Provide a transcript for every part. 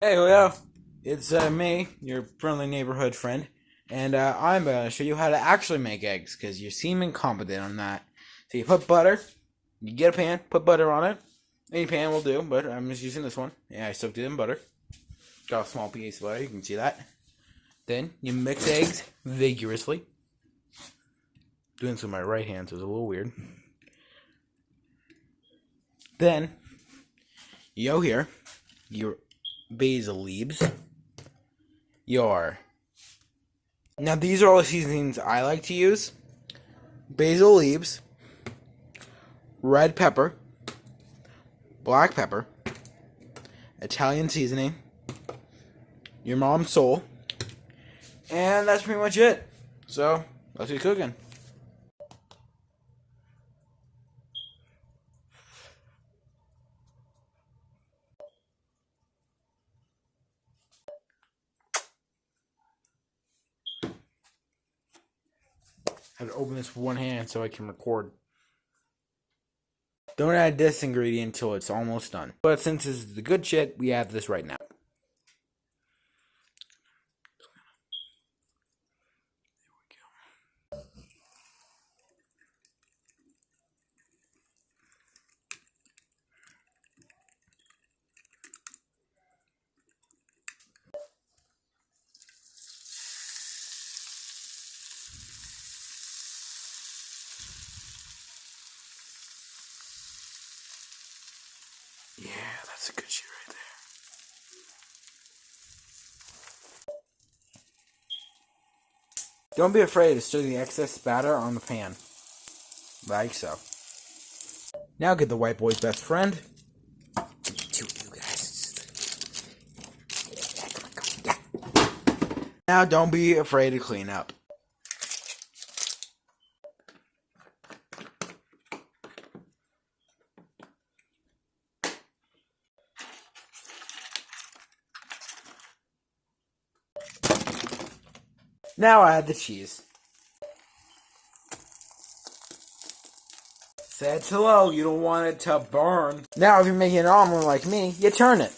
Hey, well, it's me, your friendly neighborhood friend, and I'm going to show you how to actually make eggs, because you seem incompetent on that. So you put butter, you get a pan, put butter on it. Any pan will do, but I'm just using this one. Yeah, I soaked it in butter. Got a small piece of butter, you can see that. Then you mix eggs vigorously. Doing this with my right hand, so it's a little weird. Then, you go here, your basil leaves, now these are all the seasonings I like to use: basil leaves, red pepper, black pepper, Italian seasoning, your mom's soul, and that's pretty much it. So let's get cooking. I had to open this with one hand so I can record. Don't add this ingredient until it's almost done. But since this is the good shit, we add this right now. Yeah, that's the good shit right there. Don't be afraid to stir the excess batter on the pan. Like so. Now get the white boy's best friend. Two of you guys. Now don't be afraid to clean up. Now add the cheese. Set it to low, you don't want it to burn. Now if you're making an omelet like me, you turn it.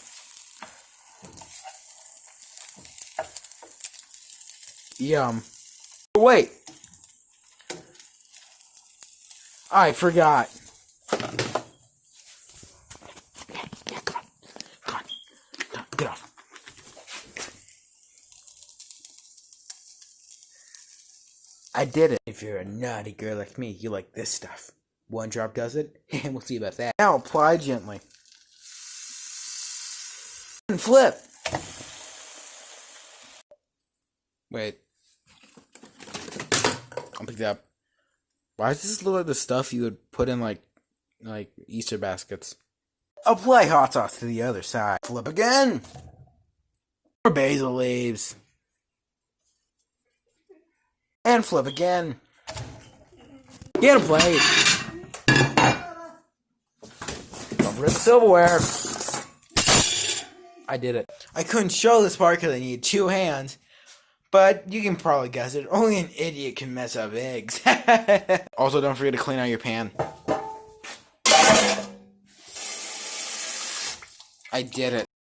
Yum. Wait. I forgot. Come on. Get off. I did it. If you're a naughty girl like me, you like this stuff. One drop does it, and we'll see about that. Now apply gently. And flip. Wait. I'll pick that up. Why does this look like the stuff you would put in like Easter baskets? Apply hot sauce to the other side. Flip again. More basil leaves. And flip again. Get a plate. Don't forget the silverware. I did it. I couldn't show this part because I need two hands, but you can probably guess it. Only an idiot can mess up eggs. Also, don't forget to clean out your pan. I did it.